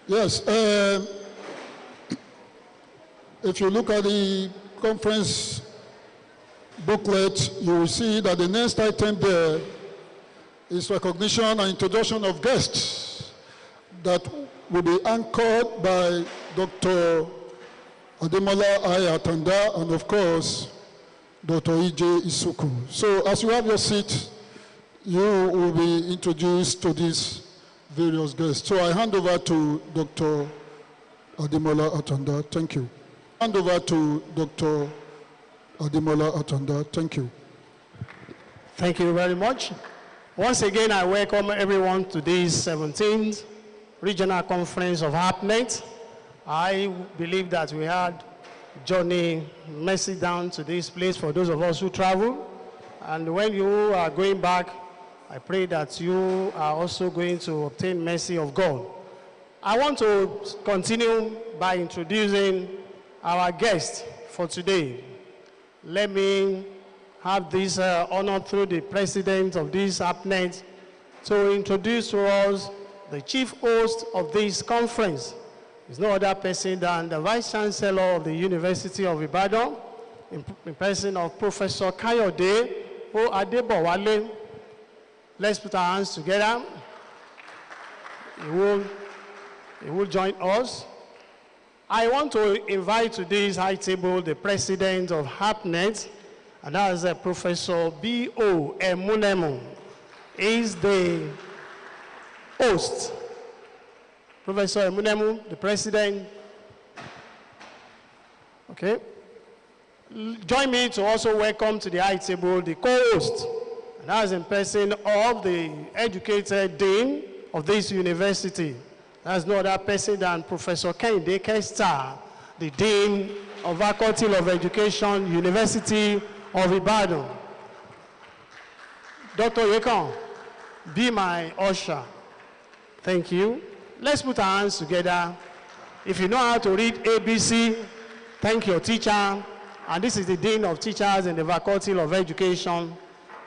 Yes. If you look at the conference booklet, you will see that the next item there is recognition and introduction of guests that will be anchored by Dr. Ademola Ayatanda and, of course, Dr. E.J. Isuku. So as you have your seat, you will be introduced to these various guests. So I hand over to Dr. Ademola Atanda. Thank you. Hand over to Dr. Ademola Atanda. Thank you. Thank you very much. Once again, I welcome everyone to this 17th Regional Conference of HERPNET. I believe that we had journey mercy down to this place for those of us who travel. And when you are going back, I pray that you are also going to obtain mercy of God. I want to continue by introducing our guest for today. Let me have this honor through the president of this HERPNET to introduce to us the chief host of this conference. Is no other person than the Vice Chancellor of the University of IBADAN, in person of Professor Kayode O Adebowale. Let's put our hands together. He will join us. I want to invite to this high table the president of HERPNET, and that is Professor B.O. Emunemu. He is the host. Professor Emunemu, the president. Okay. Join me to also welcome to the high table the co-host, and that is in person of the educated dean of this university. That's no other person than Professor Kehinde Kesta, the dean of Faculty of Education, University of Ibadan. Dr. Yekan, be my usher. Thank you. Let's put our hands together. If you know how to read ABC, thank your teacher. And this is the Dean of Teachers in the Faculty of Education,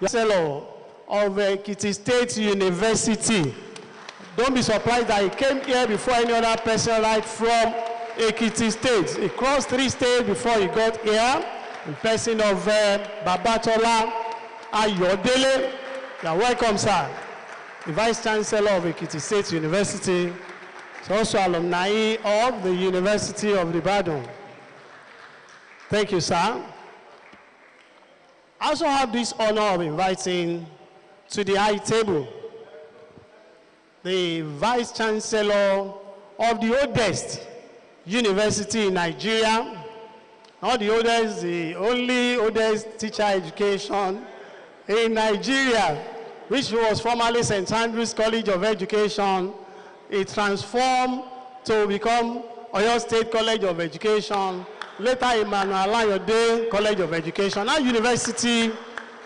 Chancellor of Ekiti State University. Don't be surprised that he came here before any other person right from Ekiti State. He crossed 3 states before he got here, in person of Babatola Ayodele. You are welcome, sir. The Vice Chancellor of Ekiti State University. He's also alumni of the University of Ibadan. Thank you, sir. I also have this honor of inviting to the high table the Vice Chancellor of the oldest university in Nigeria. Not the oldest, the only oldest teacher education in Nigeria, which was formerly St. Andrew's College of Education. It transformed to become Oyo State College of Education, later Emmanuel Alayode College of Education, now University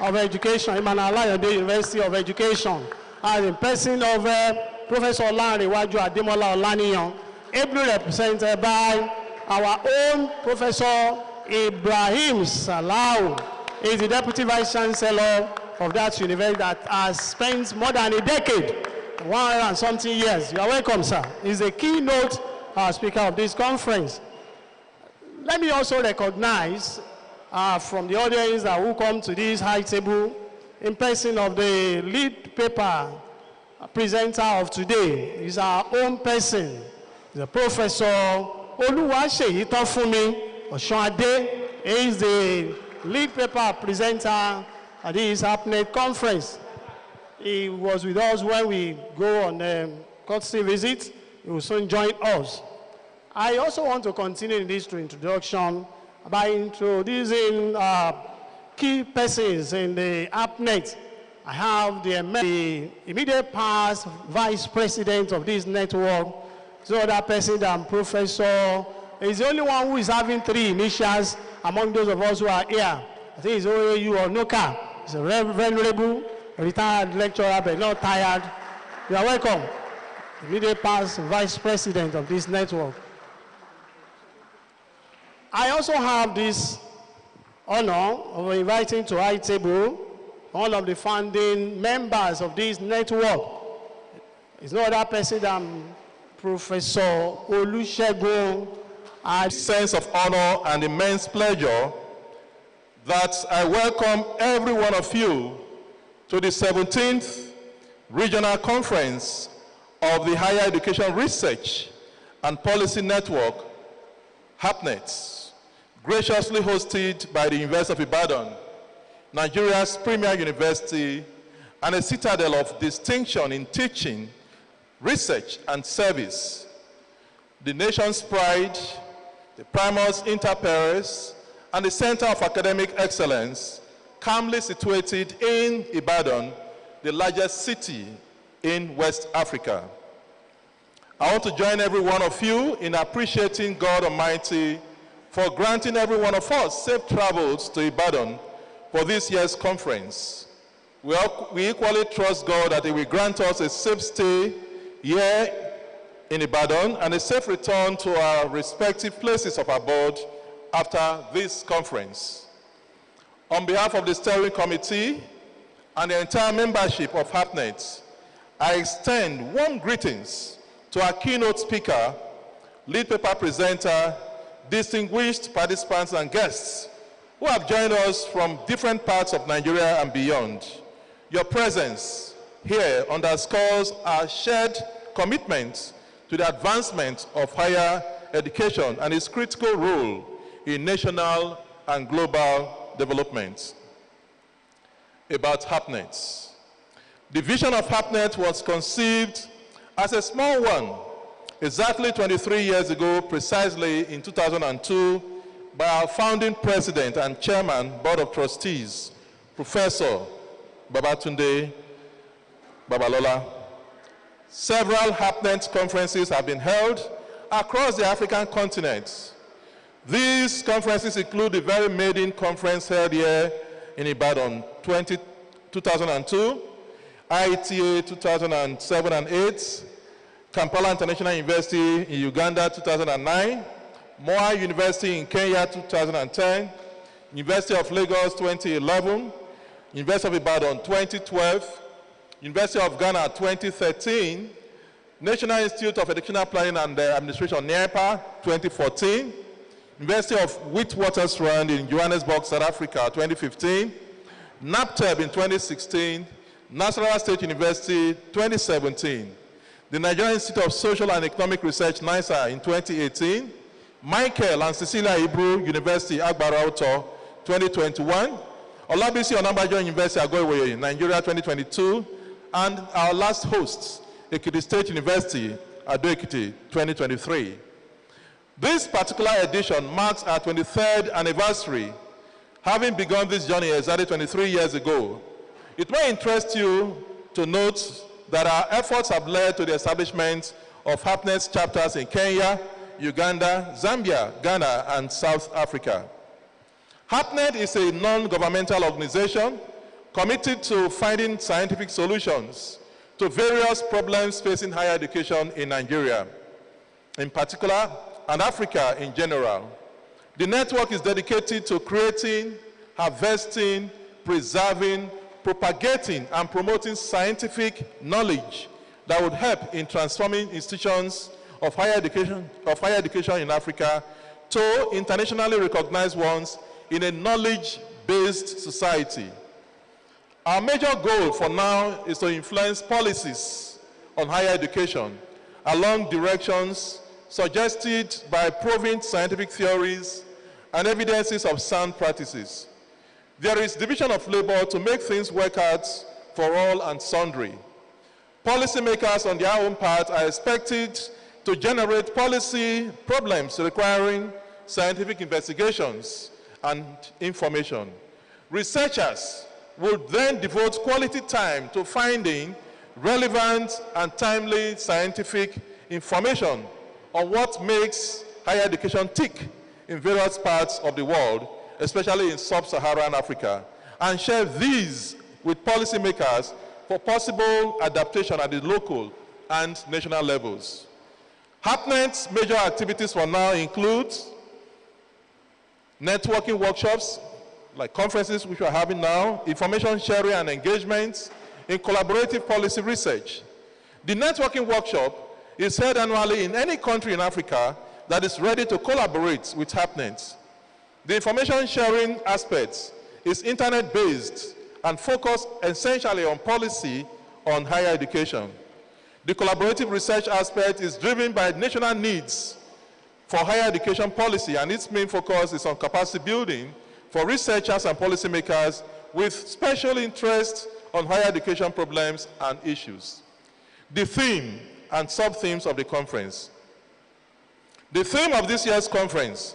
of Education, Emmanuel Alayode University of Education, as in person of Professor Olanrewaju Ademola Olaniyan, ably represented by our own Professor Ibrahim Salau. He is the Deputy Vice Chancellor of that university that has spent more than a decade, 100 and something years. You are welcome, sir. He is the keynote speaker of this conference. Let me also recognize from the audience that will come to this high table in person of the lead paper presenter of today. Is our own person, the Professor Oluwaseyi Tofunmi Osunade. He is the lead paper presenter at this HERPNET conference. He was with us when we go on a courtesy visit. He will soon join us. I also want to continue in this introduction by introducing key persons in the HERPNET. I have the immediate past vice president of this network, so other person than Professor. He's the only one who is having 3 initials among those of us who are here. I think it's OAU or NOCA. He's a venerable, retired lecturer, but not tired. You are welcome. Immediate past vice president of this network. I also have this honor of inviting to high table one of the founding members of this network. It's no other person than Professor Olusegun. Sense of honor and immense pleasure that I welcome every one of you to the 17th Regional Conference of the Higher Education Research and Policy Network, HERPNET, graciously hosted by the University of Ibadan, Nigeria's premier university and a citadel of distinction in teaching, research, and service. The nation's pride, the primus inter pares, and the center of academic excellence, calmly situated in Ibadan, the largest city in West Africa. I want to join every one of you in appreciating God Almighty for granting every one of us safe travels to Ibadan for this year's conference. We equally trust God that He will grant us a safe stay here in Ibadan and a safe return to our respective places of abode after this conference. On behalf of the steering committee and the entire membership of HERPNET, I extend warm greetings to our keynote speaker, lead paper presenter, distinguished participants and guests who have joined us from different parts of Nigeria and beyond. Your presence here underscores our shared commitment to the advancement of higher education and its critical role in national and global development. About HERPNET. The vision of HERPNET was conceived as a small one exactly 23 years ago, precisely in 2002, by our founding president and chairman, Board of Trustees, Professor Babatunde Babalola. Several HERPNET conferences have been held across the African continent. These conferences include the very maiden conference held here in Ibadan 2002, ITA 2007 and 8, Kampala International University in Uganda 2009, Moi University in Kenya 2010, University of Lagos 2011, University of Ibadan 2012, University of Ghana 2013, National Institute of Educational Planning and Administration NIEPA 2014, University of Witwatersrand in Johannesburg, South Africa 2015, NAPTEB in 2016, Nasarawa State University 2017, the Nigerian Institute of Social and Economic Research NISA in 2018, Michael and Cecilia Ibru University Agbara Auto 2021, Olabisi Onabanjo University Agoiwoye Nigeria 2022, and our last host, Ekiti State University Ado-Ekiti 2023. This particular edition marks our 23rd anniversary, having begun this journey exactly 23 years ago. It may interest you to note that our efforts have led to the establishment of HERPNET chapters in Kenya, Uganda, Zambia, Ghana, and South Africa. HERPNET is a non-governmental organization committed to finding scientific solutions to various problems facing higher education in Nigeria, in particular, and Africa in general. The network is dedicated to creating, harvesting, preserving, propagating, and promoting scientific knowledge that would help in transforming institutions of higher education in Africa to internationally recognized ones in a knowledge-based society. Our major goal for now is to influence policies on higher education along directions suggested by proven scientific theories and evidences of sound practices. There is division of labor to make things work out for all and sundry. Policymakers on their own part are expected to generate policy problems requiring scientific investigations and information. Researchers would then devote quality time to finding relevant and timely scientific information on what makes higher education tick in various parts of the world, especially in sub-Saharan Africa, and share these with policymakers for possible adaptation at the local and national levels. HERPNET's major activities for now include networking workshops, like conferences which we are having now, information sharing and engagement in collaborative policy research, The networking workshop is held annually in any country in Africa that is ready to collaborate with HERPNET. The information sharing aspect is internet-based and focused essentially on policy on higher education. The collaborative research aspect is driven by national needs for higher education policy, and its main focus is on capacity building for researchers and policymakers with special interest on higher education problems and issues. The theme and sub-themes of the conference. The theme of this year's conference,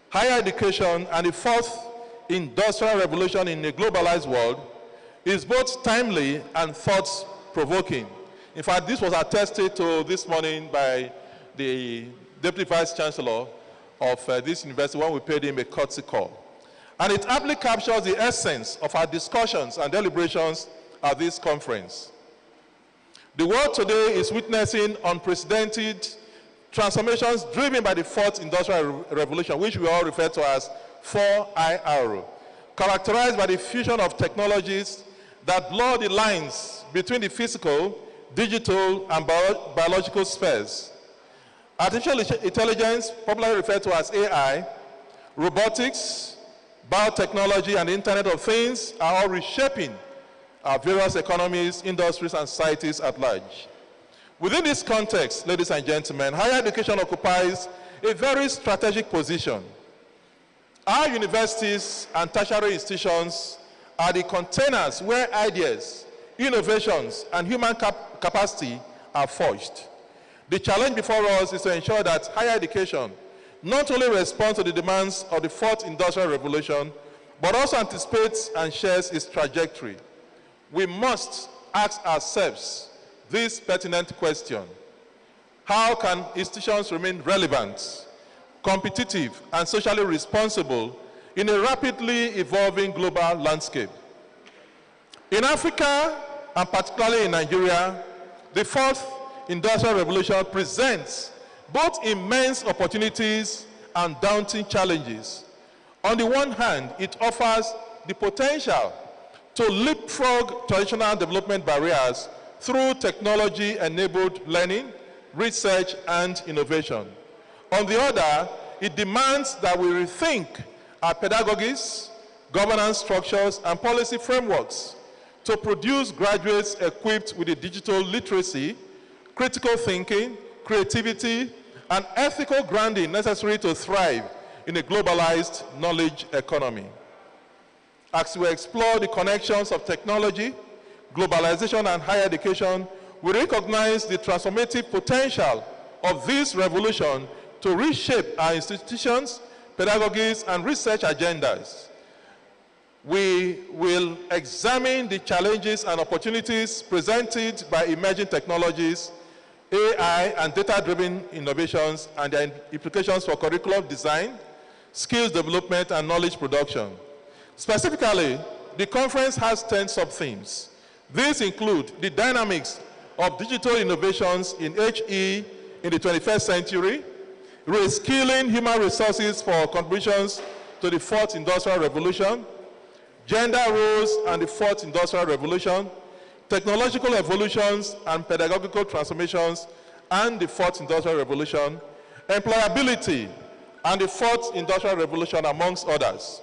Higher Education and the Fourth Industrial Revolution in a Globalized World, is both timely and thought-provoking. In fact, this was attested to this morning by the Deputy Vice Chancellor of this university when we paid him a courtesy call. And it aptly captures the essence of our discussions and deliberations at this conference. The world today is witnessing unprecedented transformations driven by the Fourth Industrial Revolution, which we all refer to as 4IR, characterized by the fusion of technologies that blur the lines between the physical, digital, and biological spheres. Artificial intelligence, popularly referred to as AI, robotics, biotechnology, and the Internet of Things are all reshaping our various economies, industries, and societies at large. Within this context, ladies and gentlemen, higher education occupies a very strategic position. Our universities and tertiary institutions are the containers where ideas, innovations, and human capacity are forged. The challenge before us is to ensure that higher education not only responds to the demands of the Fourth Industrial Revolution, but also anticipates and shares its trajectory. We must ask ourselves this pertinent question: how can institutions remain relevant, competitive, and socially responsible in a rapidly evolving global landscape? In Africa, and particularly in Nigeria, the Fourth Industrial Revolution presents both immense opportunities and daunting challenges. On the one hand, it offers the potential to leapfrog traditional development barriers through technology-enabled learning, research, and innovation. On the other, it demands that we rethink our pedagogies, governance structures, and policy frameworks to produce graduates equipped with the digital literacy, critical thinking, creativity, and ethical grounding necessary to thrive in a globalized knowledge economy. As we explore the connections of technology, globalization, and higher education, we recognize the transformative potential of this revolution to reshape our institutions, pedagogies, and research agendas. We will examine the challenges and opportunities presented by emerging technologies, AI, and data-driven innovations, and their implications for curriculum design, skills development, and knowledge production. Specifically, the conference has 10 sub-themes. These include the dynamics of digital innovations in HE in the 21st century, reskilling human resources for contributions to the Fourth Industrial Revolution, gender roles and the Fourth Industrial Revolution, technological evolutions and pedagogical transformations and the Fourth Industrial Revolution, employability and the Fourth Industrial Revolution, amongst others.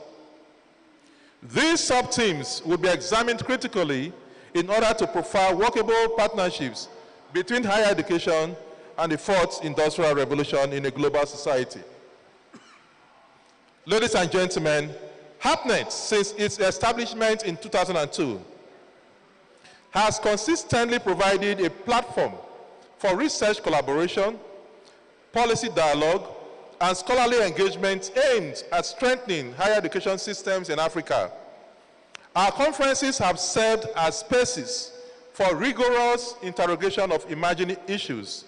These sub-themes will be examined critically in order to profile workable partnerships between higher education and the Fourth Industrial Revolution in a global society. Ladies and gentlemen, HERPNET, since its establishment in 2002, has consistently provided a platform for research collaboration, policy dialogue, and scholarly engagement aimed at strengthening higher education systems in Africa. Our conferences have served as spaces for rigorous interrogation of emerging issues,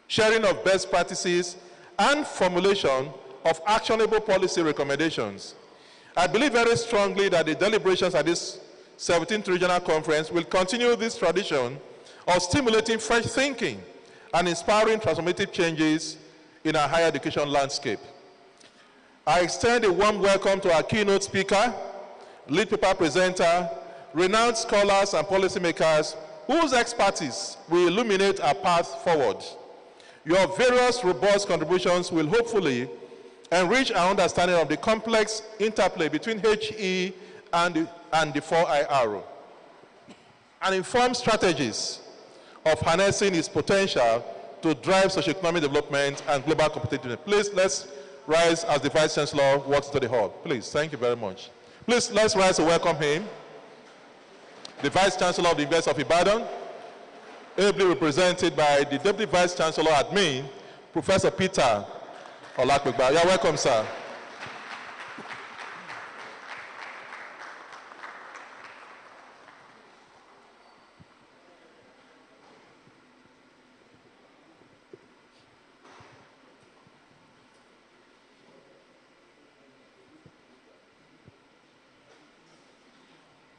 sharing of best practices, and formulation of actionable policy recommendations. I believe very strongly that the deliberations at this 17th Regional Conference will continue this tradition of stimulating fresh thinking and inspiring transformative changes in our higher education landscape. I extend a warm welcome to our keynote speaker, lead paper presenter, renowned scholars and policymakers whose expertise will illuminate our path forward. Your various robust contributions will hopefully enrich our understanding of the complex interplay between HE and the 4IR, and inform strategies of harnessing its potential to drive socioeconomic development and global competitiveness. Please, let's rise as the Vice Chancellor walks to the hall. Please, thank you very much. Please, let's rise to welcome him. The Vice Chancellor of the University of Ibadan, ably represented by the Deputy Vice Chancellor Admin, Professor Peter Olakpegba. You're welcome, sir.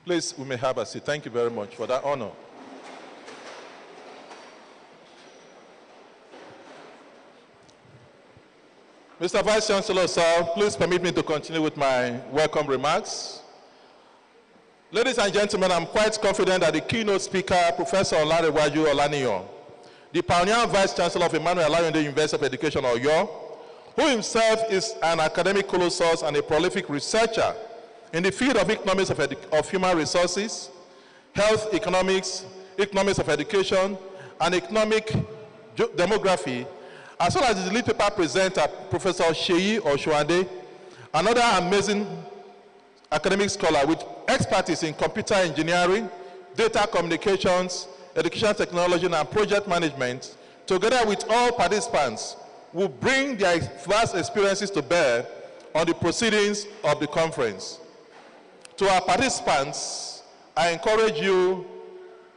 Please, we may have a seat. Thank you very much for that honor. Mr. Vice Chancellor, sir, please permit me to continue with my welcome remarks. Ladies and gentlemen, I'm quite confident that the keynote speaker, Professor Olanrewaju Olaniyan, the pioneer Vice Chancellor of Emmanuel Alayande University of Education, Oyo, who himself is an academic colossus and a prolific researcher in the field of economics of human resources, health economics, economics of education, and economic demography, as well as the lead paper presenter, Professor Sheyi Oshuande, another amazing academic scholar with expertise in computer engineering, data communications, education technology, and project management, together with all participants, will bring their vast experiences to bear on the proceedings of the conference. To our participants, I encourage you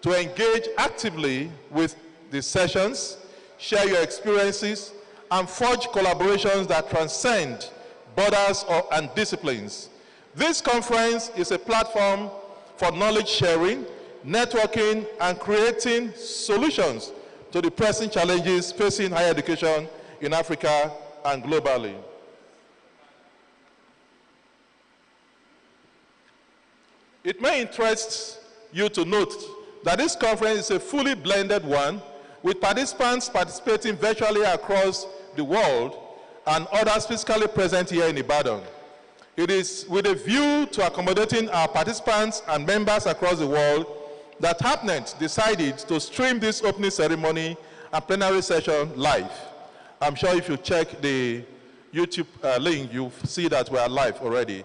to engage actively with the sessions, share your experiences, and forge collaborations that transcend borders and disciplines. This conference is a platform for knowledge sharing, networking, and creating solutions to the pressing challenges facing higher education in Africa and globally. It may interest you to note that this conference is a fully blended one, with participants participating virtually across the world and others physically present here in Ibadan. It is with a view to accommodating our participants and members across the world that HERPNET decided to stream this opening ceremony and plenary session live. I'm sure if you check the YouTube link, you'll see that we are live already.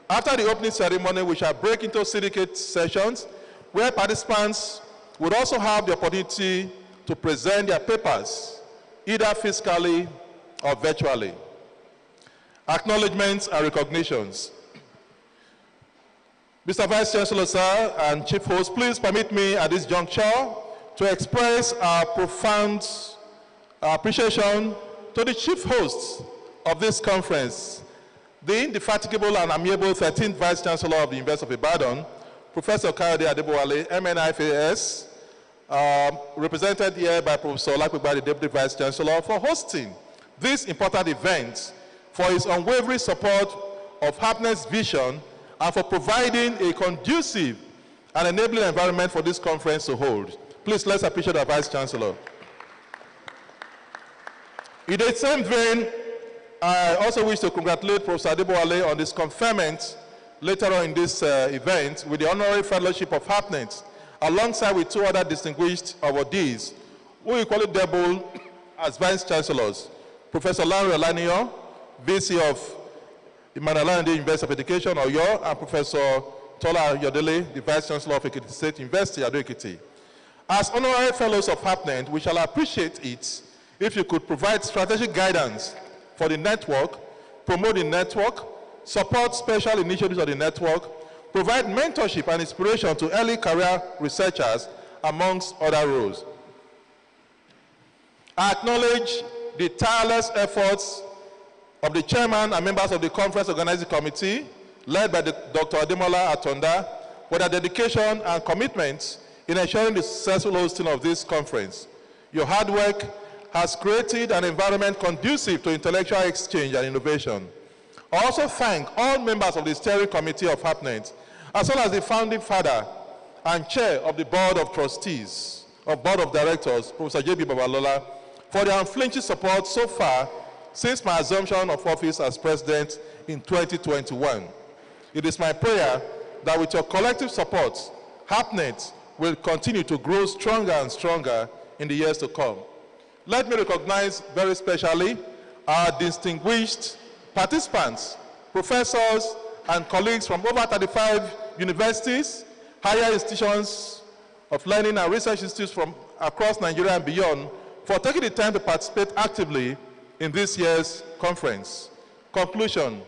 After the opening ceremony, we shall break into syndicate sessions where participants would also have the opportunity to present their papers, either physically or virtually. Acknowledgements and recognitions. Mr. Vice Chancellor, sir, and Chief Host, please permit me at this juncture to express our profound appreciation to the Chief Host of this conference, the indefatigable and amiable 13th Vice Chancellor of the University of Ibadan, Professor Kayode Adebowale, MNIFAS, represented here by Professor Olakpegba, the Deputy Vice Chancellor, for hosting this important event, for his unwavering support of HERPNET's vision, and for providing a conducive and enabling environment for this conference to hold. Please, let's appreciate our Vice Chancellor. In the same vein, I also wish to congratulate Professor Adebowale on his conferment later on in this event with the Honorary Fellowship of HERPNET, alongside with two other distinguished awardees who equally double as Vice Chancellors, Professor Lanre Olaniyan, VC of Emmanuel Alayande University of Education, Oyo, and Professor Tola Yodele, the Vice Chancellor of Ekiti State University, Ado-Ekiti. As Honorary Fellows of HERPNET, we shall appreciate it if you could provide strategic guidance for the network, promote the network, support special initiatives of the network, provide mentorship and inspiration to early career researchers, amongst other roles. I acknowledge the tireless efforts of the chairman and members of the conference organizing committee, led by Dr. Ademola Atonda, for their dedication and commitment in ensuring the successful hosting of this conference. Your hard work has created an environment conducive to intellectual exchange and innovation. I also thank all members of the steering committee of HERPNET, as well as the founding father and Chair of the Board of Trustees, Board of Directors, Professor J.B. Babalola, for their unflinching support so far since my assumption of office as President in 2021. It is my prayer that with your collective support, HERPNET will continue to grow stronger and stronger in the years to come. Let me recognize very specially our distinguished participants, professors, and colleagues from over 35 universities, higher institutions of learning and research institutes from across Nigeria and beyond for taking the time to participate actively in this year's conference. Conclusion.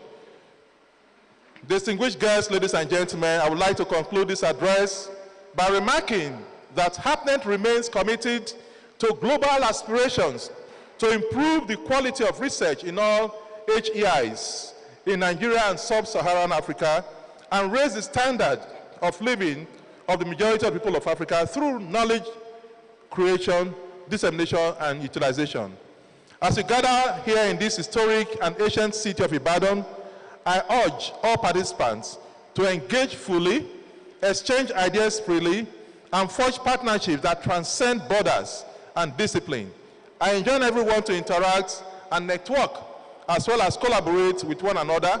Distinguished guests, ladies and gentlemen, I would like to conclude this address by remarking that HERPNET remains committed to global aspirations to improve the quality of research in all HEIs in Nigeria and sub-Saharan Africa and raise the standard of living of the majority of people of Africa through knowledge creation, dissemination, and utilization. As we gather here in this historic and ancient city of Ibadan, I urge all participants to engage fully, exchange ideas freely, and forge partnerships that transcend borders and discipline. I enjoin everyone to interact and network, as well as collaborate with one another,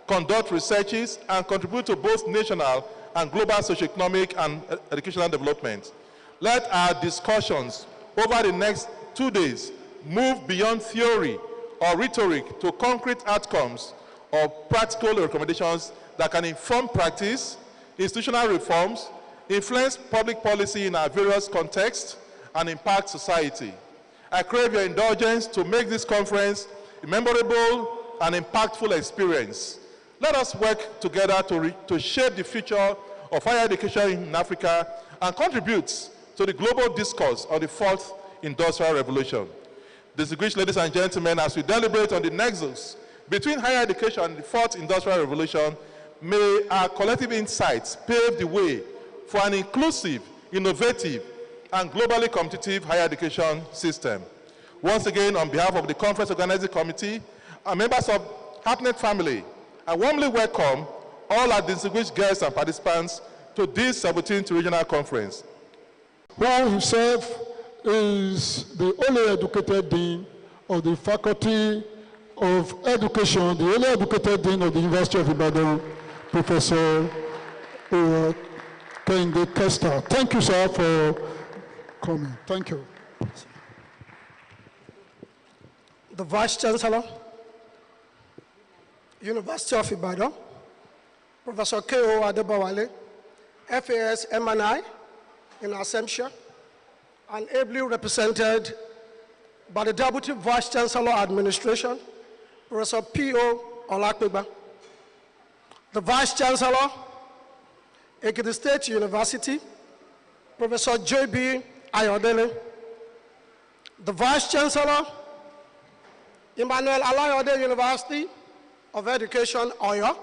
conduct researches, and contribute to both national and global socioeconomic and educational development. Let our discussions over the next 2 days move beyond theory or rhetoric to concrete outcomes or practical recommendations that can inform practice, institutional reforms, influence public policy in our various contexts, and impact society. I crave your indulgence to make this conference a memorable and impactful experience. Let us work together to shape the future of higher education in Africa and contribute to the global discourse on the fourth industrial revolution. Distinguished ladies and gentlemen, as we deliberate on the nexus between higher education and the fourth industrial revolution, may our collective insights pave the way for an inclusive, innovative, and globally competitive higher education system. Once again, on behalf of the Conference Organizing Committee and members of HERPNET family, I warmly welcome all our distinguished guests and participants to this 17th Regional Conference. Who himself is the only educated dean of the Faculty of Education, the only educated dean of the University of Ibadan, Professor Kehinde Kester. Thank you, sir, for coming. Thank you. The Vice Chancellor, University of Ibadan, Professor K.O. Adebawale, FAS M&I in Assumption, and ably represented by the Deputy Vice Chancellor Administration, Professor P.O. Olakpegba, the Vice Chancellor, Ekiti State University, Professor J.B. Ayodele, the Vice Chancellor, Emmanuel Alayode University of Education, Oyo,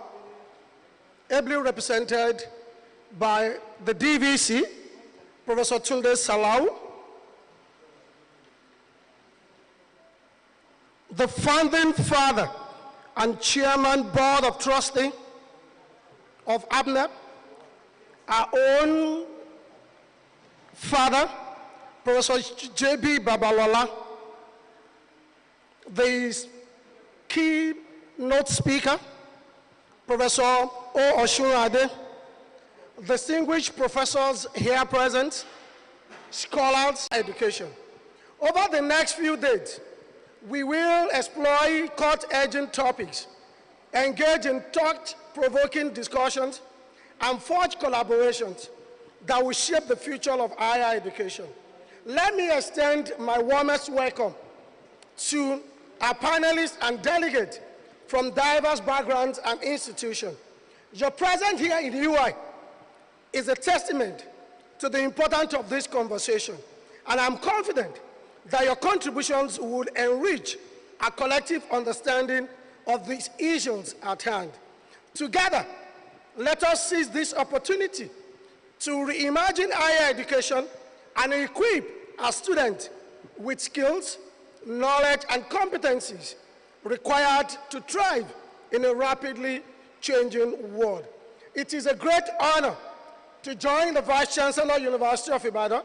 ably represented by the DVC, Professor Tunde Salau, the founding father and chairman board of trustee of HERPNET, our own father, Professor J.B. Babalola, the keynote speaker, Professor O. Oshunade, distinguished professors here present, scholars, education. Over the next few days, we will explore court-edging topics, engage in thought-provoking discussions, and forge collaborations that will shape the future of higher education. Let me extend my warmest welcome to our panelists and delegates from diverse backgrounds and institutions. Your presence here in UI is a testament to the importance of this conversation, and I'm confident that your contributions will enrich our collective understanding of these issues at hand. Together, let us seize this opportunity to reimagine higher education and equip our students with skills, knowledge, and competencies required to thrive in a rapidly changing world. It is a great honor to join the Vice Chancellor, University of Ibadan,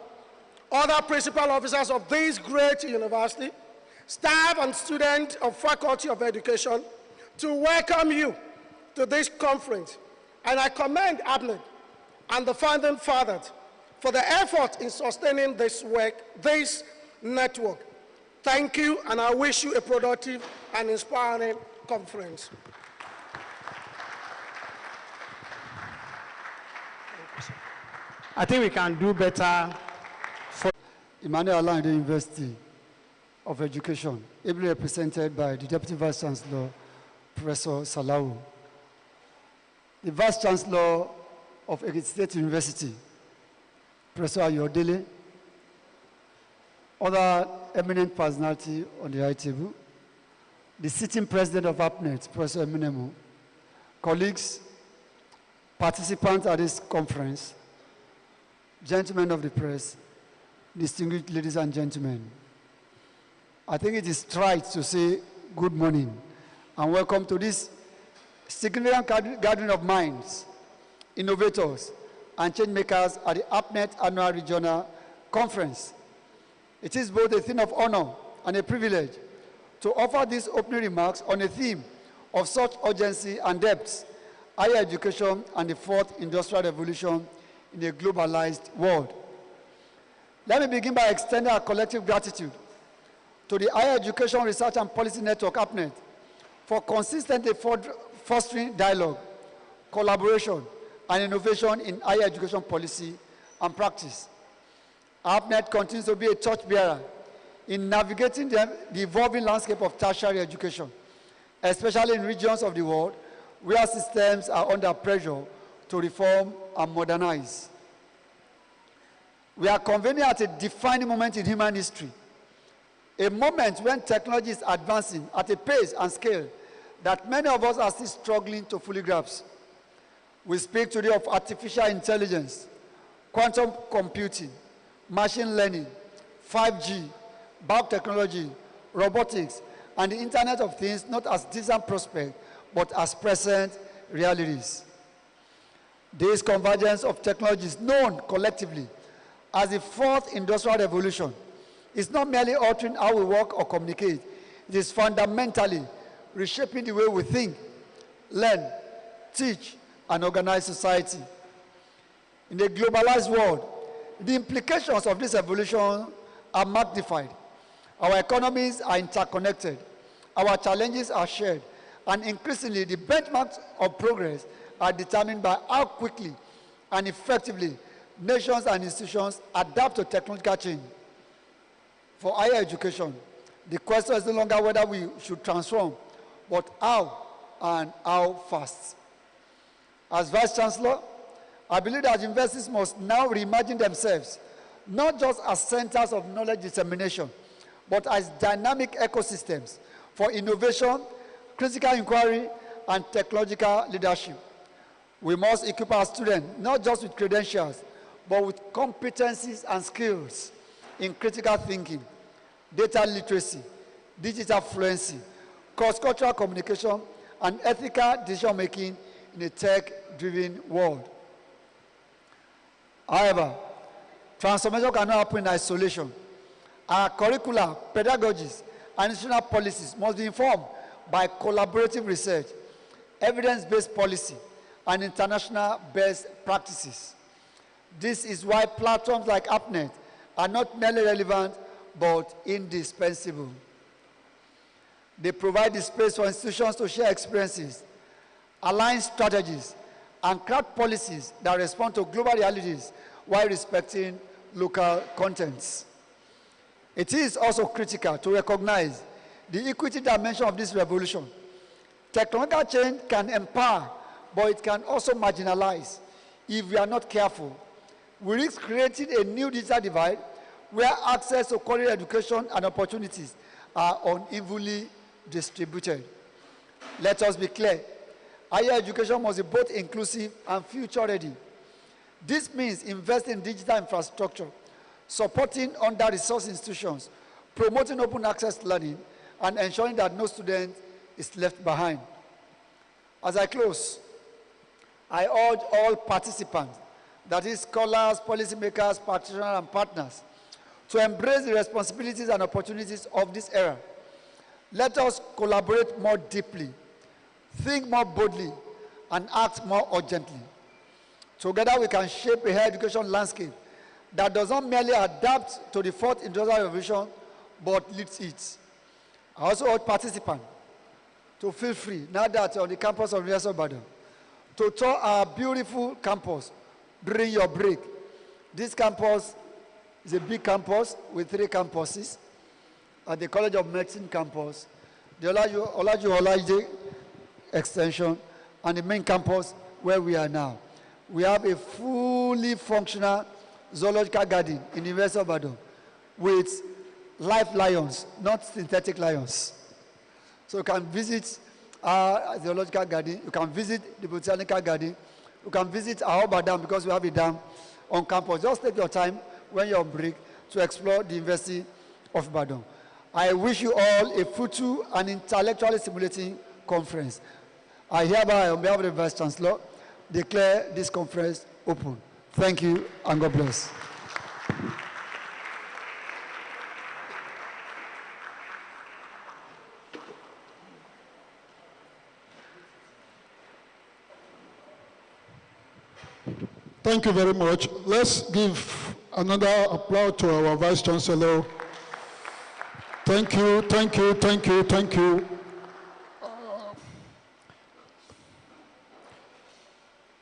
other principal officers of this great university, staff and students of Faculty of Education, to welcome you to this conference. And I commend HERPNET and the founding fathers for the effort in sustaining this work, this network. Thank you, and I wish you a productive and inspiring conference. I think we can do better for Emmanuel Alande University of Education, ably represented by the Deputy Vice Chancellor, Professor Salau. The Vice Chancellor of Ekiti State University, Professor Ayodele, other eminent personality on the high table, the sitting president of HERPNET, Professor Eminemu, colleagues, participants at this conference, gentlemen of the press, distinguished ladies and gentlemen. I think it is right to say good morning and welcome to this significant gathering of minds, innovators, and change makers at the HERPNET Annual Regional Conference. It is both a thing of honor and a privilege to offer these opening remarks on a theme of such urgency and depth, higher education and the fourth industrial revolution in a globalized world. Let me begin by extending our collective gratitude to the Higher Education Research and Policy Network, HERPNET, for consistently fostering dialogue, collaboration, and innovation in higher education policy and practice. HERPNET continues to be a torchbearer in navigating the evolving landscape of tertiary education, especially in regions of the world where systems are under pressure to reform and modernize. We are convening at a defining moment in human history, a moment when technology is advancing at a pace and scale that many of us are still struggling to fully grasp. We speak today of artificial intelligence, quantum computing, machine learning, 5G, biotechnology, robotics, and the Internet of Things not as distant prospects, but as present realities. This convergence of technologies known collectively as the fourth industrial revolution is not merely altering how we work or communicate, it is fundamentally reshaping the way we think, learn, teach, and organize society. In a globalized world, the implications of this evolution are magnified. Our economies are interconnected, our challenges are shared, and increasingly the benchmarks of progress are determined by how quickly and effectively nations and institutions adapt to technological change. For higher education, the question is no longer whether we should transform, but how and how fast. As Vice Chancellor, I believe that universities must now reimagine themselves, not just as centers of knowledge dissemination, but as dynamic ecosystems for innovation, critical inquiry, and technological leadership. We must equip our students not just with credentials, but with competencies and skills in critical thinking, data literacy, digital fluency, cross-cultural communication, and ethical decision-making in a tech-driven world. However, transformation cannot happen in isolation. Our curricula, pedagogies, and institutional policies must be informed by collaborative research, evidence-based policy, and international best practices. This is why platforms like HERPNET are not merely relevant, but indispensable. They provide the space for institutions to share experiences, align strategies, and craft policies that respond to global realities while respecting local contents. It is also critical to recognize the equity dimension of this revolution. Technological change can empower, but it can also marginalize if we are not careful. We risk creating a new digital divide where access to quality education and opportunities are unevenly distributed. Let us be clear. Higher education must be both inclusive and future-ready. This means investing in digital infrastructure, supporting under-resourced institutions, promoting open access learning, and ensuring that no student is left behind. As I close, I urge all participants that is scholars, policymakers, practitioners, and partners, to embrace the responsibilities and opportunities of this era. Let us collaborate more deeply, think more boldly, and act more urgently. Together we can shape a higher education landscape that does not merely adapt to the fourth industrial revolution, but leads it. I also urge participants to feel free, now that you're on the campus of University of Ibadan, to tour our beautiful campus during your break. This campus is a big campus with 3 campuses. At the College of Medicine campus, the Olaju extension, and the main campus where we are now. We have a fully functional zoological garden in the University of Ibadan with live lions, not synthetic lions. So you can visit our zoological garden, you can visit the botanical garden, you can visit our dam because we have a dam on campus. Just take your time when you're on break to explore the University of Ibadan. I wish you all a fruitful and intellectually stimulating conference. I hereby, on behalf of the Vice Chancellor, declare this conference open. Thank you, and God bless. Thank you very much. Let's give another applause to our Vice Chancellor. Thank you, thank you, thank you, thank you.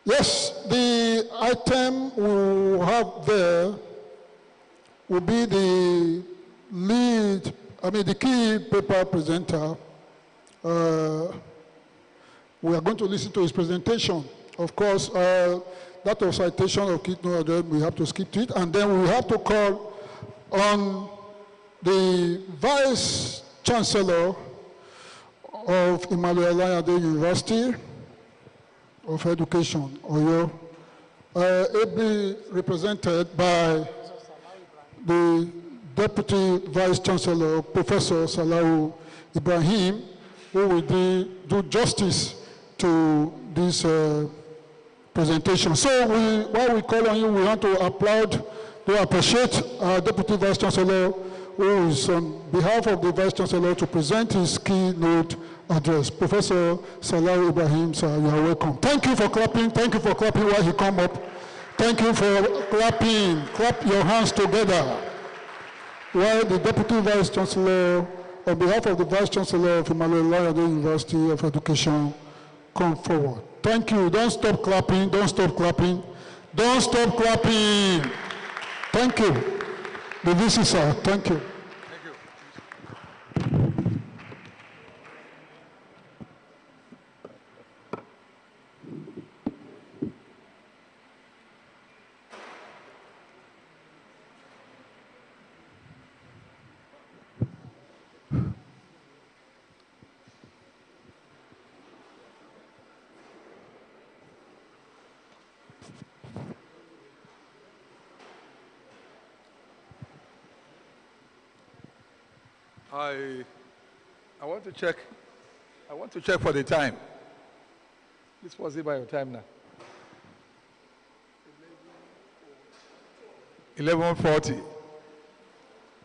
Yes, the item we have there will be the key paper presenter. We are going to listen to his presentation. Of course, that of citation of keynote, we have to skip to it, and then we have to call on the Vice Chancellor of Emmanuel Alayande University of Education, Oyo, ably represented by the Deputy Vice Chancellor, Professor Salahu Ibrahim, who will do justice to this presentation. So while we call on you, we want to applaud, to appreciate our Deputy Vice Chancellor, who is on behalf of the Vice Chancellor to present his keynote address. Professor Salah Ibrahim, sir, you are welcome. Thank you for clapping. Thank you for clapping while he come up. Thank you for clapping. Clap your hands together. While the Deputy Vice Chancellor, on behalf of the Vice Chancellor of Emmanuel Alayande University of Education, come forward. Thank you. Don't stop clapping. Don't stop clapping. Don't stop clapping. Thank you. The VC, sir. Thank you. I want to check for the time. This was it by your time now. 11:40.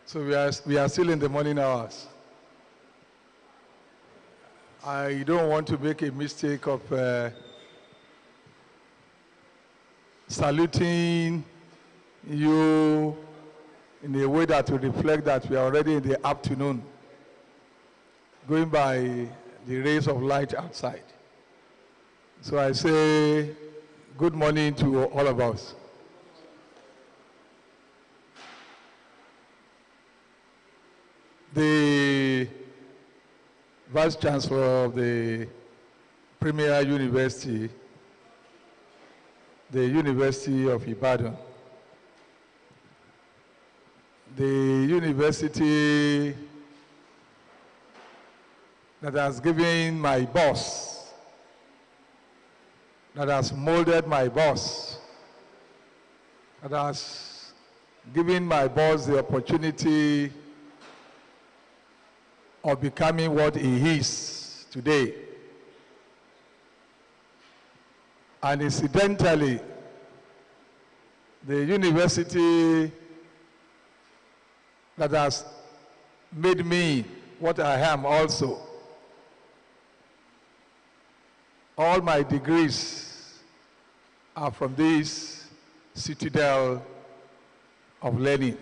So we are still in the morning hours. I don't want to make a mistake of saluting you in a way that will reflect that we are already in the afternoon, going by the rays of light outside. So I say good morning to all of us. The Vice Chancellor of the Premier University, the University of Ibadan, the university that has given my boss, that has molded my boss, that has given my boss the opportunity of becoming what he is today. And incidentally, the university that has made me what I am also. All my degrees are from this citadel of learning.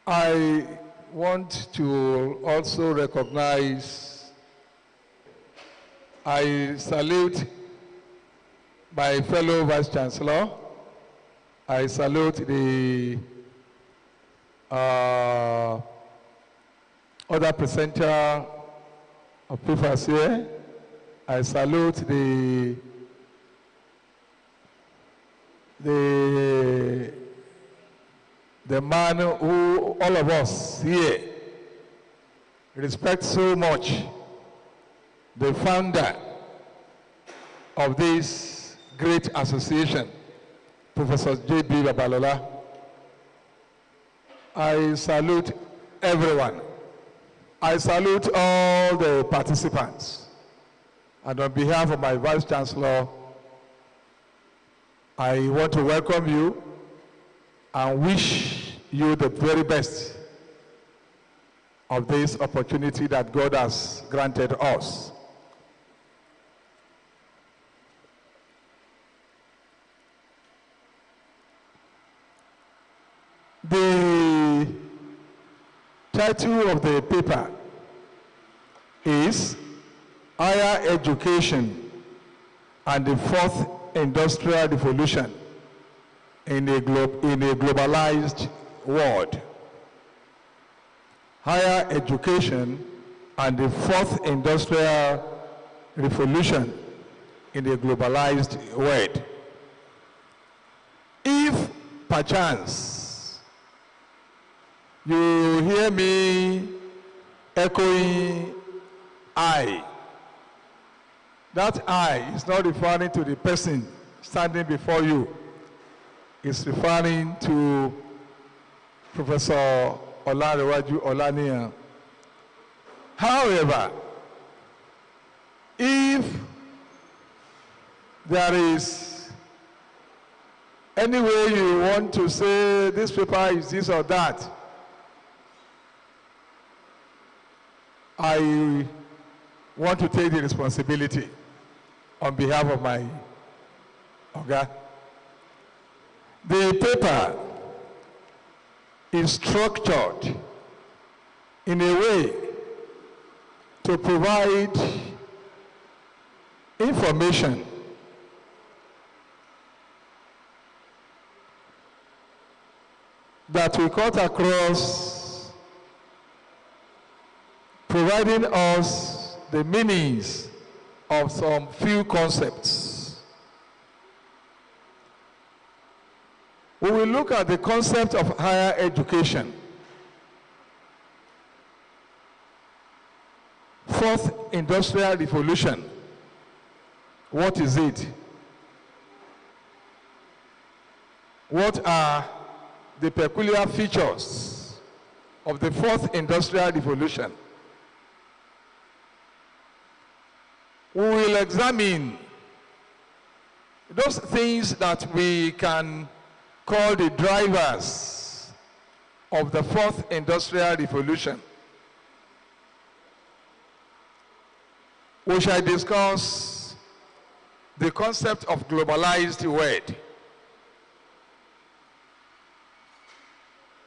I want to also recognize, I salute my fellow Vice Chancellor, I salute the other presenter of papers here, I salute the man who all of us here respect so much, the founder of this great association, Professor J.B. Babalola. I salute everyone. I salute all the participants. And on behalf of my Vice Chancellor, I want to welcome you and wish you the very best of this opportunity that God has granted us. The title of the paper is Higher Education and the Fourth Industrial Revolution in a globalized world. Higher education and the fourth industrial revolution in a globalized world. If perchance you hear me echoing I, that I is not referring to the person standing before you. It's referring to Professor Olarewaju Olaniyan. However, if there is any way you want to say this paper is this or that, I want to take the responsibility on behalf of my Oga. The paper is structured in a way to provide information that we cut across, providing us the meanings of some few concepts. We will look at the concept of higher education. Fourth industrial revolution. What is it? What are the peculiar features of the fourth industrial revolution? We will examine those things that we can call the drivers of the fourth industrial revolution. We shall discuss the concept of globalized world.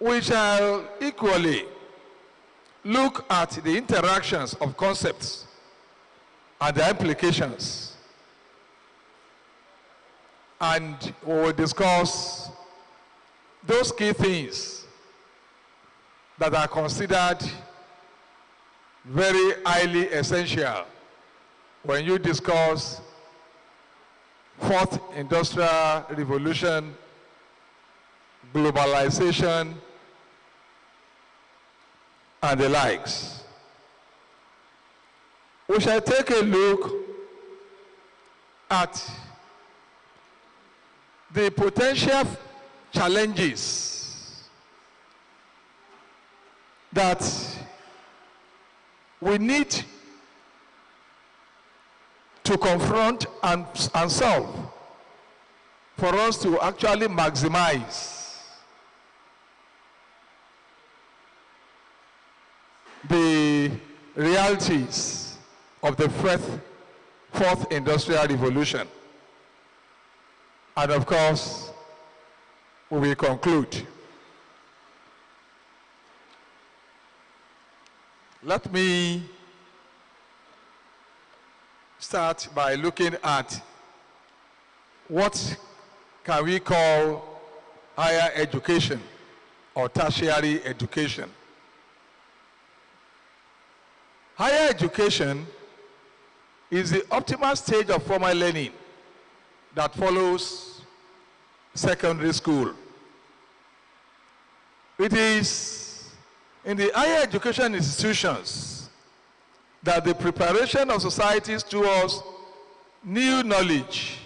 We shall equally look at the interactions of concepts and their implications. And we will discuss those key things that are considered very highly essential when you discuss fourth industrial revolution, globalization, and the likes. We shall take a look at the potential challenges that we need to confront and solve for us to actually maximize the realities of the fourth industrial revolution. And of course, we will conclude. Let me start by looking at what can we call higher education or tertiary education. Higher education is the optimal stage of formal learning that follows secondary school. It is in the higher education institutions that the preparation of societies towards new knowledge,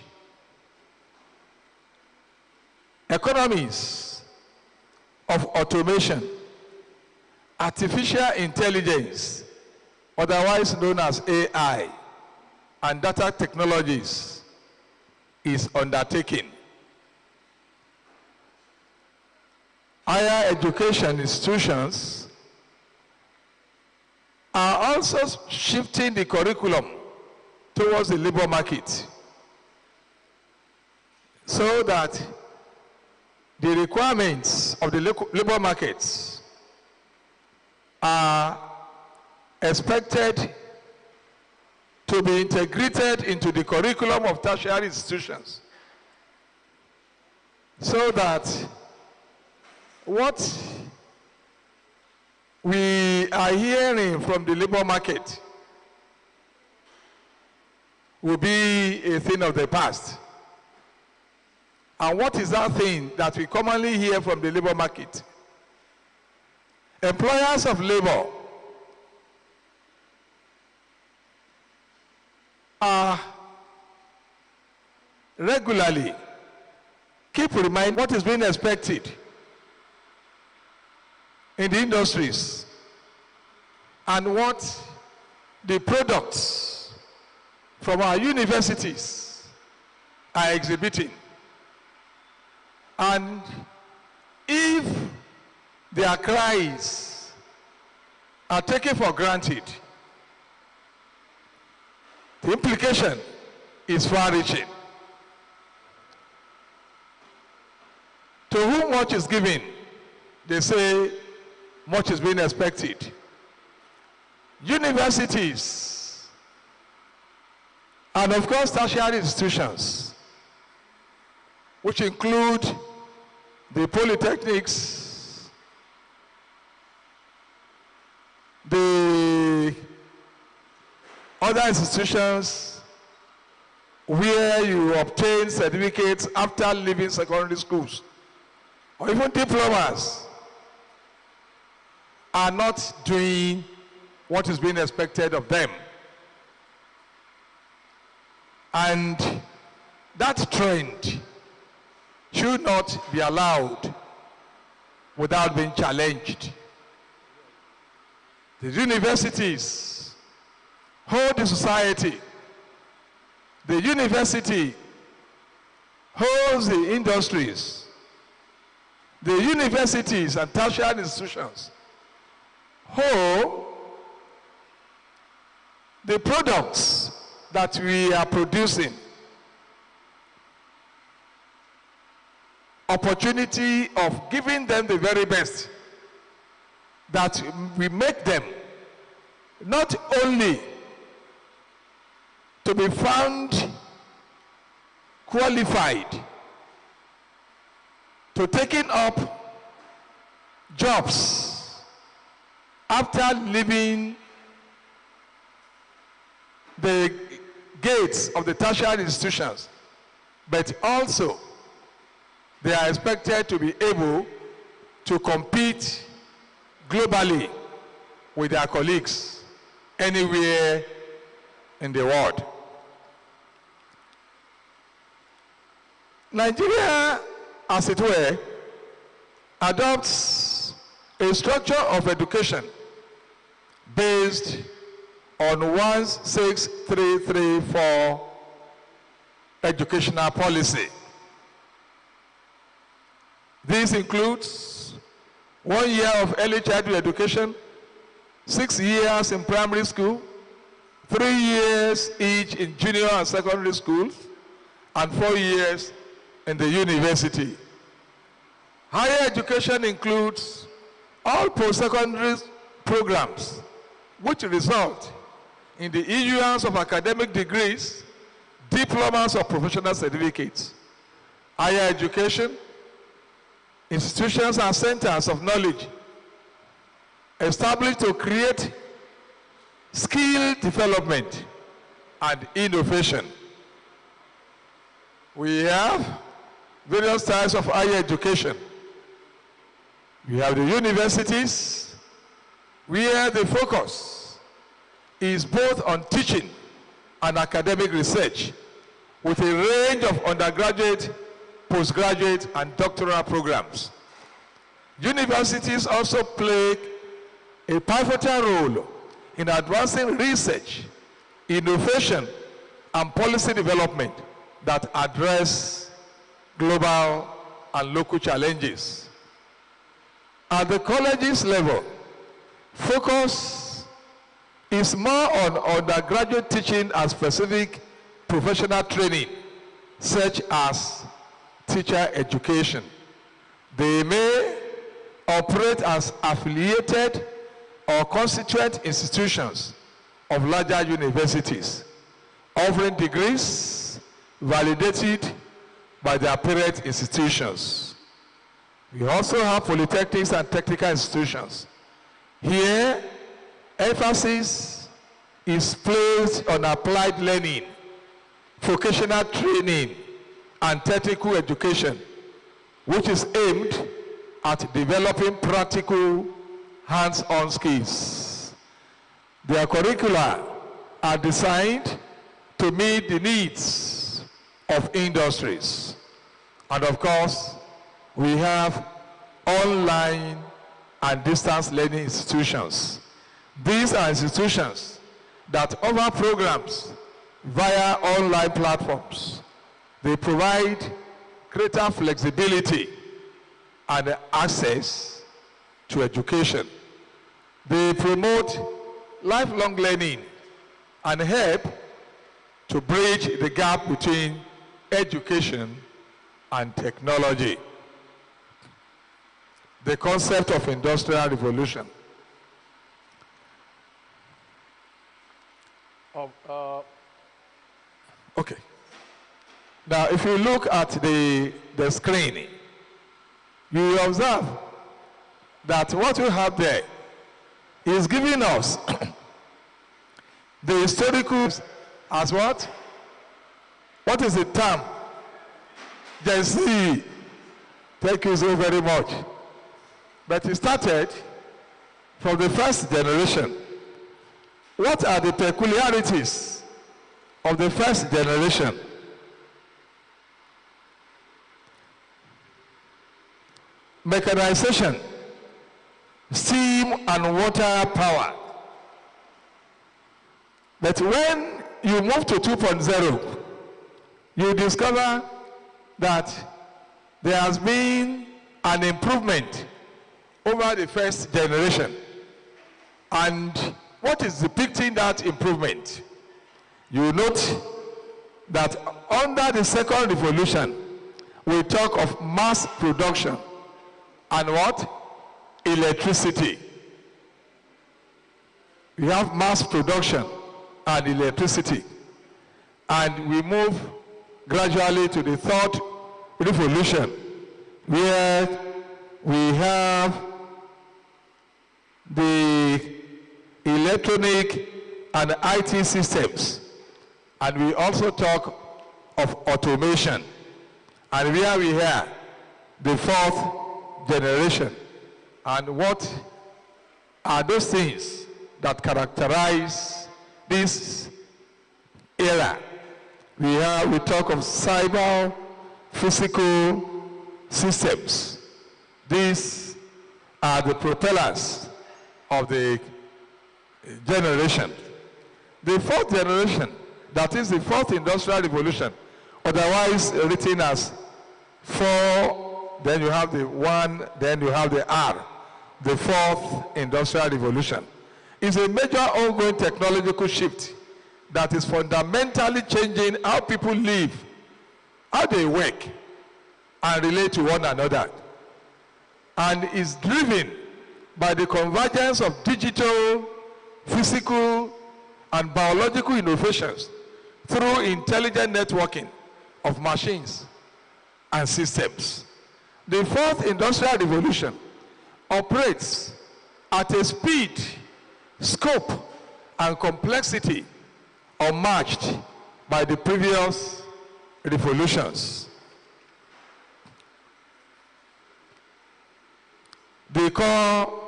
economies of automation, artificial intelligence, otherwise known as AI, and data technologies is undertaken. Higher education institutions are also shifting the curriculum towards the labor market so that the requirements of the labor markets are expected to be integrated into the curriculum of tertiary institutions so that what we are hearing from the labor market will be a thing of the past. And what is that thing that we commonly hear from the labor market? Employers of labor are regularly keep reminding what is being expected in the industries and what the products from our universities are exhibiting. And if their cries are taken for granted, the implication is far-reaching. To whom much is given, they say much is being expected. Universities and of course tertiary institutions, which include the polytechnics, the other institutions where you obtain certificates after leaving secondary schools, or even diplomas, are not doing what is being expected of them. And that trend should not be allowed without being challenged. The universities hold the society. The university holds the industries. The universities and tertiary institutions hold the products that we are producing. Opportunity of giving them the very best, that we make them not only to be found qualified to taking up jobs after leaving the gates of the tertiary institutions, but also they are expected to be able to compete globally with their colleagues anywhere in the world. Nigeria, as it were, adopts a structure of education based on 16334 educational policy. This includes 1 year of early childhood education, 6 years in primary school, 3 years each in junior and secondary schools, and 4 years in the university. Higher education includes all post-secondary programs which result in the issuance of academic degrees, diplomas, or professional certificates. Higher education, institutions and centers of knowledge established to create skill development and innovation. We have various types of higher education. We have the universities, where the focus is both on teaching and academic research, with a range of undergraduate, postgraduate, and doctoral programs. Universities also play a pivotal role in advancing research, innovation, and policy development that address global and local challenges. At the colleges level, focus is more on undergraduate teaching and specific professional training, such as teacher education. They may operate as affiliated or constituent institutions of larger universities, offering degrees validated by their parent institutions. We also have polytechnics and technical institutions. Here, emphasis is placed on applied learning, vocational training, and technical education, which is aimed at developing practical hands-on skills. Their curricula are designed to meet the needs of industries. And of course, we have online and distance learning institutions. These are institutions that offer programs via online platforms. They provide greater flexibility and access to education. They promote lifelong learning and help to bridge the gap between education and technology. The concept of industrial revolution. Okay. Now, if you look at the screen, you will observe that what we have there is giving us the historical as what? What is the term? Gen Z. Thank you so very much. But it started from the first generation. What are the peculiarities of the first generation? Mechanization, steam and water power. But when you move to 2.0, you discover that there has been an improvement over the first generation. And what is depicting that improvement? You note that under the second revolution, we talk of mass production and what? Electricity. We have mass production and electricity. And we move gradually to the third revolution, where we have the electronic and IT systems. And we also talk of automation. And where we have the fourth generation. And what are those things that characterize this era? We talk of cyber physical systems. These are the propellers of the generation. The fourth generation, that is the fourth industrial revolution, otherwise written as 4, then you have the 1, then you have the R, the fourth industrial revolution, is a major ongoing technological shift that is fundamentally changing how people live, how they work, and relate to one another, and is driven by the convergence of digital, physical, and biological innovations through intelligent networking of machines and systems. The fourth industrial revolution operates at a speed, scope, and complexity unmatched by the previous revolutions. The core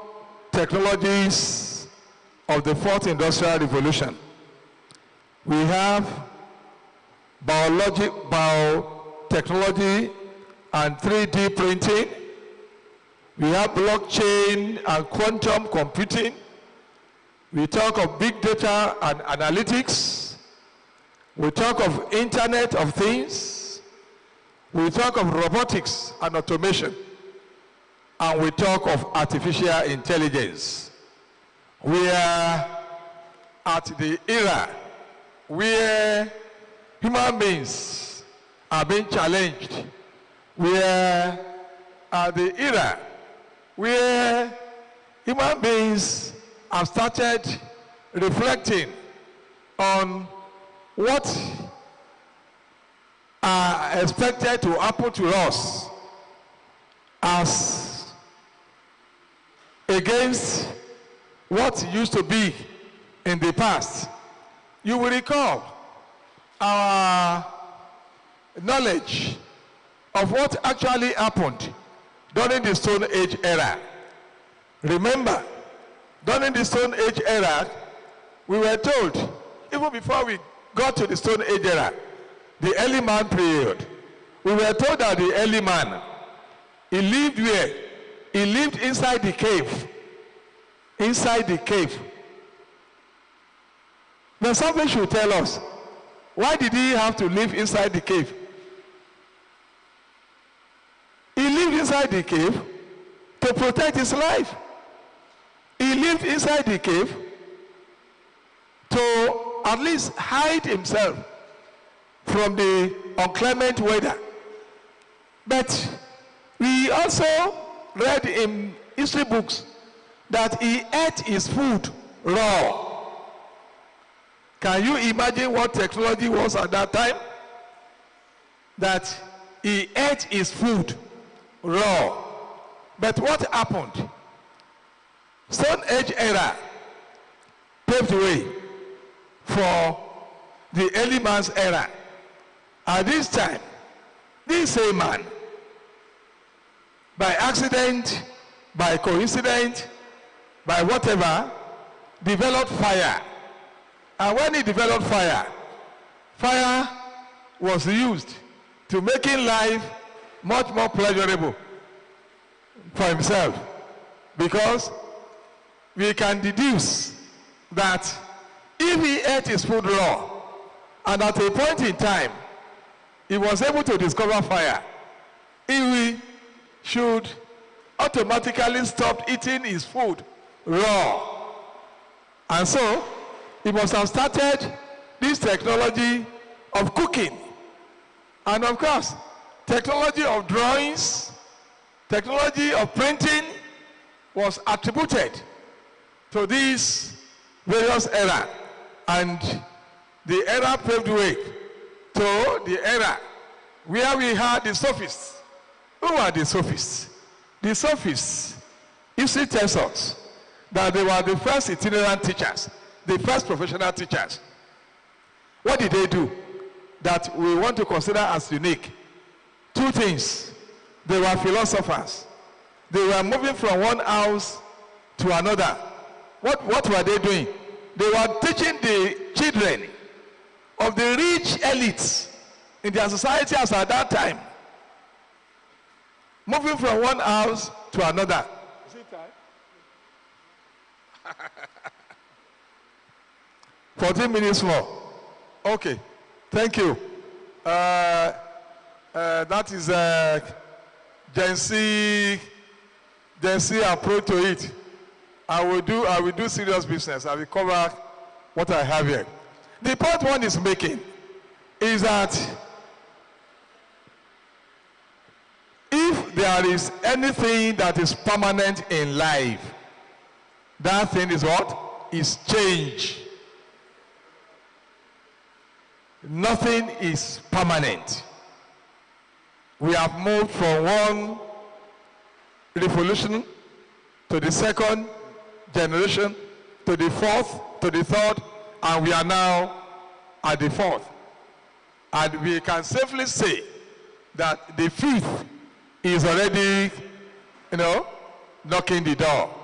technologies of the fourth industrial revolution. We have biotechnology and 3D printing. We have blockchain and quantum computing. We talk of big data and analytics. We talk of Internet of Things. We talk of robotics and automation. And we talk of artificial intelligence. We are at the era where human beings are being challenged. We are at the era where human beings have started reflecting on what are expected to happen to us as against what used to be in the past. You will recall our knowledge of what actually happened during the Stone Age era. Remember, during the Stone Age era, we were told, even before we got to the Stone Age era, the early man period, we were told that the early man, he lived where? He lived inside the cave. Inside the cave. Then something should tell us, why did he have to live inside the cave? He lived inside the cave to protect his life. He lived inside the cave to at least hide himself from the inclement weather. But we also read in history books that he ate his food raw. Can you imagine what technology was at that time? That he ate his food raw. But what happened? Stone Age era paved the way for the early man's era. At this time, this same man, by accident, by coincidence, by whatever, developed fire. And when he developed fire, fire was used to making life much more pleasurable for himself. Because we can deduce that if he ate his food raw, and at a point in time, he was able to discover fire, he should automatically stop eating his food raw. And so, he must have started this technology of cooking. And of course, technology of drawings, technology of printing was attributed to these various eras. And the era paved way to the era where we had the sophists. Who are the sophists? The sophists, history tells us that they were the first itinerant teachers, the first professional teachers. What did they do that we want to consider as unique? Two things. They were philosophers. They were moving from one house to another. What were they doing? They were teaching the children of the rich elites in their society as at that time. Moving from one house to another. Is it time? 14 minutes more. Okay, thank you. That is Gen Z approach to it. I will do serious business. I will cover what I have here. The point one is making is that if there is anything that is permanent in life, that thing is what? Is change. Nothing is permanent. We have moved from one revolution to the second generation, to the fourth, to the third, and we are now at the fourth. And we can safely say that the fifth is already, knocking the door.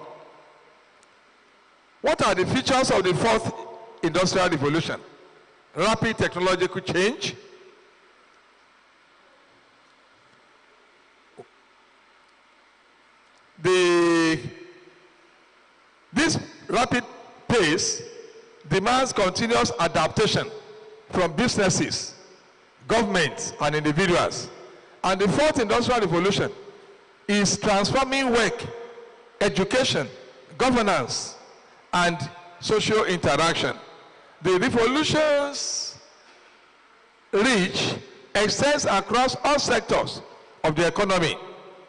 What are the features of the fourth industrial revolution? Rapid technological change, this rapid pace demands continuous adaptation from businesses, governments, and individuals. And the fourth industrial revolution is transforming work, education, governance, and social interaction. The revolution's reach extends across all sectors of the economy,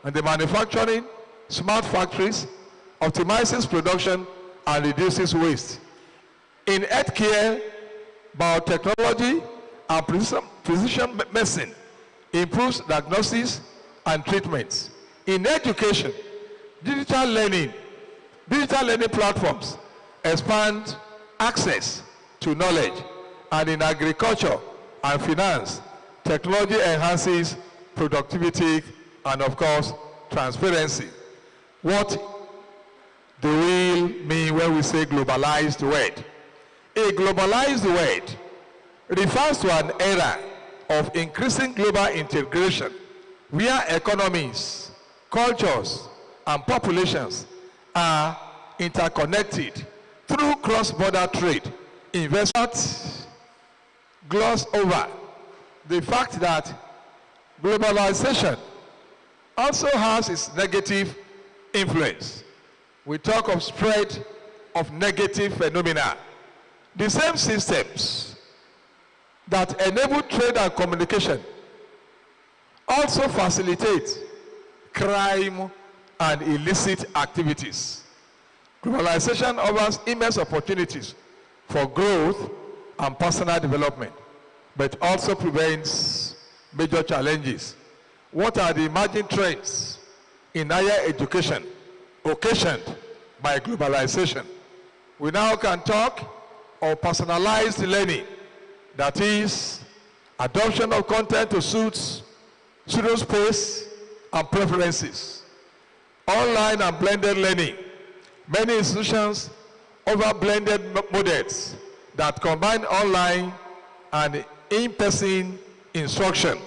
and the manufacturing, smart factories, optimizes production, and reduces waste. In healthcare, biotechnology and precision medicine improves diagnosis and treatments. In education, digital learning platforms expand access to knowledge. And in agriculture and finance, technology enhances productivity and, of course, transparency. What do we mean when we say globalized world? A globalized world refers to an era of increasing global integration where economies, cultures, and populations are interconnected through cross-border trade. Investors gloss over the fact that globalization also has its negative influence. We talk of spread of negative phenomena. The same systems that enable trade and communication also facilitate crime and illicit activities. Globalization offers immense opportunities for growth and personal development, but also prevents major challenges. What are the emerging trends in higher education occasioned by globalization? We now can talk of personalized learning, that is, adoption of content to suit students' pace and preferences. Online and blended learning. Many institutions offer blended models that combine online and in-person instruction.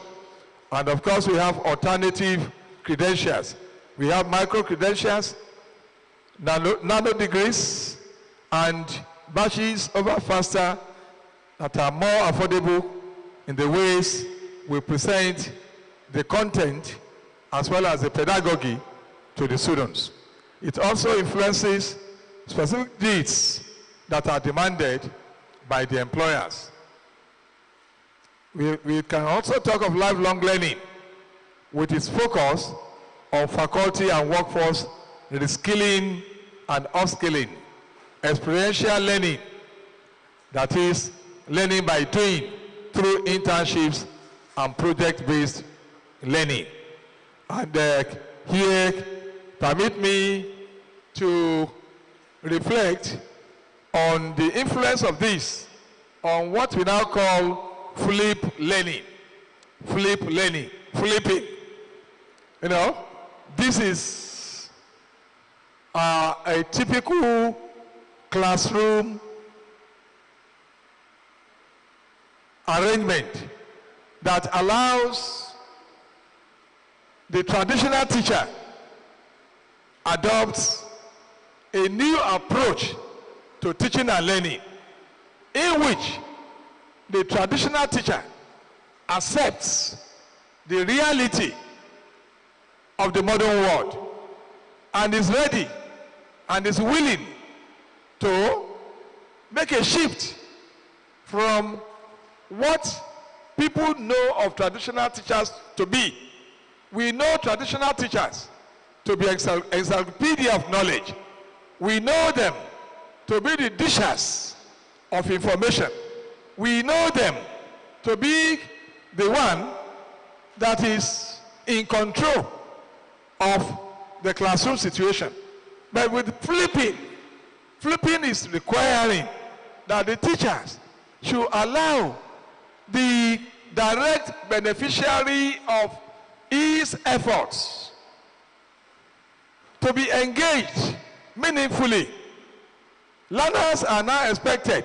And of course, we have alternative credentials. We have micro-credentials, nano degrees, and batches over faster that are more affordable in the ways we present the content as well as the pedagogy to the students. It also influences specific needs that are demanded by the employers. We can also talk of lifelong learning with its focus on faculty and workforce reskilling and upskilling. Experiential learning, that is, learning by doing through internships and project-based learning. And here, permit me to reflect on the influence of this on what we now call flip learning. Flip learning, flipping. You know, this is a typical classroom arrangement that allows the traditional teacher adopts a new approach to teaching and learning. in which the traditional teacher accepts the reality of the modern world and is ready and is willing to make a shift from what people know of traditional teachers to be. We know traditional teachers to be encyclopedia of knowledge. We know them to be the dishers of information. We know them to be the one that is in control of the classroom situation. But with flipping is requiring that the teachers should allow the direct beneficiary of his efforts to be engaged meaningfully. Learners are now expected